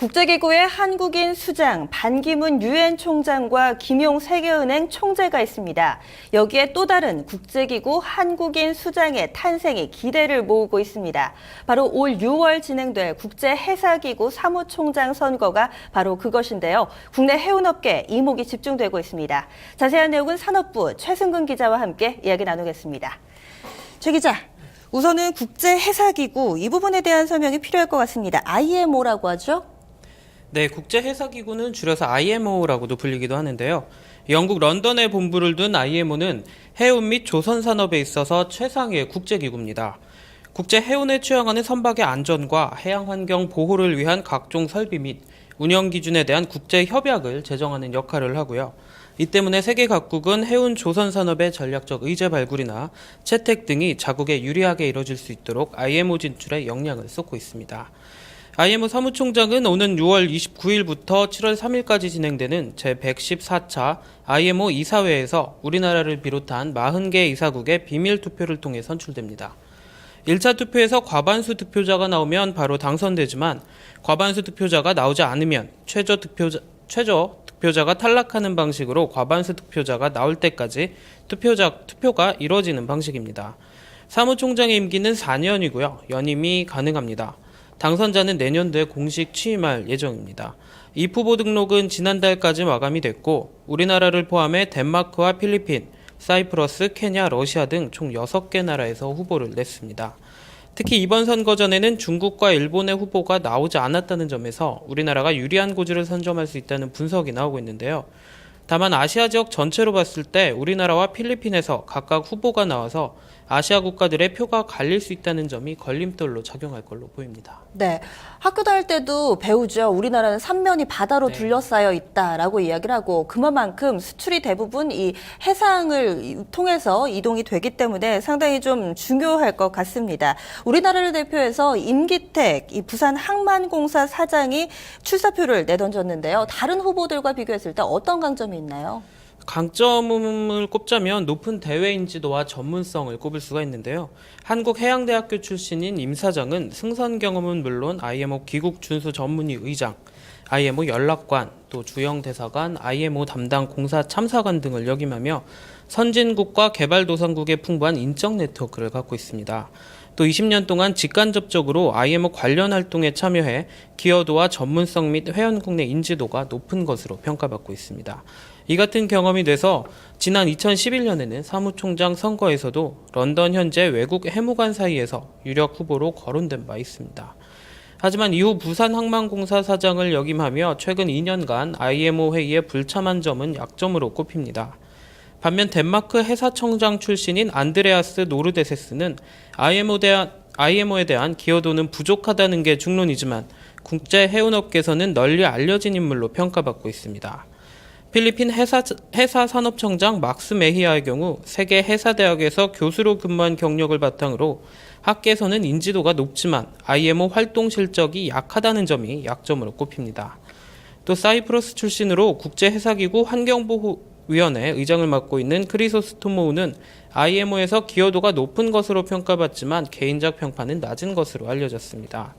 국제기구의 한국인 수장, 반기문 유엔 총장과 김용 세계은행 총재가 있습니다. 여기에 또 다른 국제기구 한국인 수장의 탄생이 기대를 모으고 있습니다. 바로 올 6월 진행될 국제해사기구 사무총장 선거가 바로 그것인데요. 국내 해운업계 이목이 집중되고 있습니다. 자세한 내용은 산업부 최승근 기자와 함께 이야기 나누겠습니다. 최 기자. 우선은 국제해사기구 이 부분에 대한 설명이 필요할 것 같습니다. IMO라고 하죠? 네, 국제해사기구는 줄여서 IMO라고도 불리기도 하는데요. 영국 런던에 본부를 둔 IMO는 해운 및 조선산업에 있어서 최상위의 국제기구입니다. 국제해운에 취항하는 선박의 안전과 해양환경 보호를 위한 각종 설비 및 운영 기준에 대한 국제협약을 제정하는 역할을 하고요. 이 때문에 세계 각국은 해운 조선산업의 전략적 의제 발굴이나 채택 등이 자국에 유리하게 이뤄질 수 있도록 IMO 진출에 역량을 쏟고 있습니다. IMO 사무총장은 오는 6월 29일부터 7월 3일까지 진행되는 제114차 IMO 이사회에서 우리나라를 비롯한 40개 이사국의 비밀 투표를 통해 선출됩니다. 1차 투표에서 과반수 득표자가 나오면 바로 당선되지만 과반수 득표자가 나오지 않으면 최저 득표자가 탈락하는 방식으로 과반수 득표자가 나올 때까지 투표가 이뤄지는 방식입니다. 사무총장의 임기는 4년이고요. 연임이 가능합니다. 당선자는 내년도에 공식 취임할 예정입니다. 이 후보 등록은 지난달까지 마감이 됐고 우리나라를 포함해 덴마크와 필리핀, 사이프러스, 케냐, 러시아 등 총 6개 나라에서 후보를 냈습니다. 특히 이번 선거전에는 중국과 일본의 후보가 나오지 않았다는 점에서 우리나라가 유리한 고지를 선점할 수 있다는 분석이 나오고 있는데요. 다만 아시아 지역 전체로 봤을 때 우리나라와 필리핀에서 각각 후보가 나와서 아시아 국가들의 표가 갈릴 수 있다는 점이 걸림돌로 작용할 걸로 보입니다. 네, 학교 다닐 때도 배우죠. 우리나라는 삼면이 바다로 둘러싸여 있다라고 이야기를 하고 그만큼 수출이 대부분 이 해상을 통해서 이동이 되기 때문에 상당히 좀 중요할 것 같습니다. 우리나라를 대표해서 임기택 이 부산 항만공사 사장이 출사표를 내던졌는데요. 다른 후보들과 비교했을 때 어떤 강점이 있나요? 강점을 꼽자면 높은 대외 인지도와 전문성을 꼽을 수가 있는데요. 한국해양대학교 출신인 임 사장은 승선 경험은 물론 IMO 기국 준수 전문위 의장, IMO 연락관, 또 주영 대사관, IMO 담당 공사 참사관 등을 역임하며 선진국과 개발도상국에 풍부한 인적 네트워크를 갖고 있습니다. 또 20년 동안 직간접적으로 IMO 관련 활동에 참여해 기여도와 전문성 및 회원국 내 인지도가 높은 것으로 평가받고 있습니다. 이 같은 경험이 돼서 지난 2011년에는 사무총장 선거에서도 런던 현재 외국 해무관 사이에서 유력 후보로 거론된 바 있습니다. 하지만 이후 부산항만공사 사장을 역임하며 최근 2년간 IMO 회의에 불참한 점은 약점으로 꼽힙니다. 반면 덴마크 해사청장 출신인 안드레아스 노르데세스는 IMO에 대한 기여도는 부족하다는 게 중론이지만 국제 해운업계에서는 널리 알려진 인물로 평가받고 있습니다. 필리핀 해사산업청장 막스 메히아의 경우 세계 해사대학에서 교수로 근무한 경력을 바탕으로 학계에서는 인지도가 높지만 IMO 활동 실적이 약하다는 점이 약점으로 꼽힙니다. 또 사이프러스 출신으로 국제해사기구 환경보호위원회 의장을 맡고 있는 크리소스토모우는 IMO에서 기여도가 높은 것으로 평가받지만 개인적 평판은 낮은 것으로 알려졌습니다.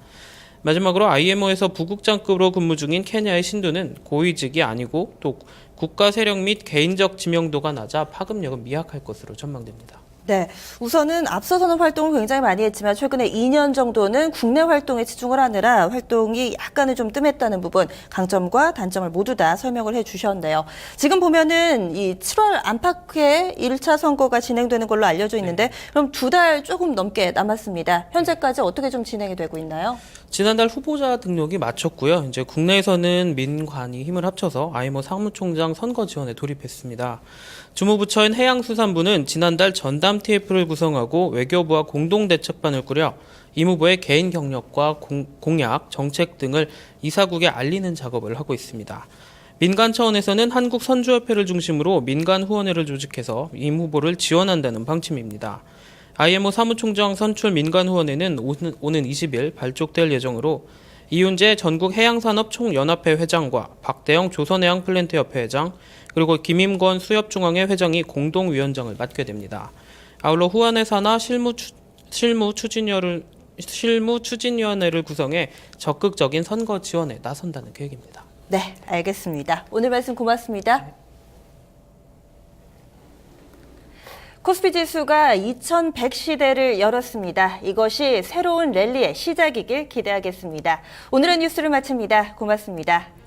마지막으로 IMO에서 부국장급으로 근무 중인 케냐의 신두는 고위직이 아니고 또 국가 세력 및 개인적 지명도가 낮아 파급력은 미약할 것으로 전망됩니다. 네, 우선은 앞서서는 활동을 굉장히 많이 했지만 최근에 2년 정도는 국내 활동에 집중을 하느라 활동이 약간은 좀 뜸했다는 부분, 강점과 단점을 모두 다 설명을 해주셨는데요. 지금 보면은 이 7월 안팎에 1차 선거가 진행되는 걸로 알려져 있는데 그럼 2달 조금 넘게 남았습니다. 현재까지 어떻게 좀 진행이 되고 있나요? 지난달 후보자 등록이 마쳤고요. 이제 국내에서는 민관이 힘을 합쳐서 IMO 사무총장 선거 지원에 돌입했습니다. 주무부처인 해양수산부는 지난달 전담 TF를 구성하고 외교부와 공동대책반을 꾸려 임 후보의 개인 경력과 공약, 정책 등을 이사국에 알리는 작업을 하고 있습니다. 민간 차원에서는 한국선주협회를 중심으로 민간후원회를 조직해서 임 후보를 지원한다는 방침입니다. IMO 사무총장 선출 민간후원회는 오는 20일 발족될 예정으로 이윤재 전국해양산업총연합회 회장과 박대영 조선해양플랜트협회 회장, 그리고 김임권 수협중앙회 회장이 공동위원장을 맡게 됩니다. 아울러 후원회사나 실무 추진위원을 실무 추진위원회를 구성해 적극적인 선거 지원에 나선다는 계획입니다. 네, 알겠습니다. 오늘 말씀 고맙습니다. 코스피 지수가 2100 시대를 열었습니다. 이것이 새로운 랠리의 시작이길 기대하겠습니다. 오늘의 뉴스를 마칩니다. 고맙습니다.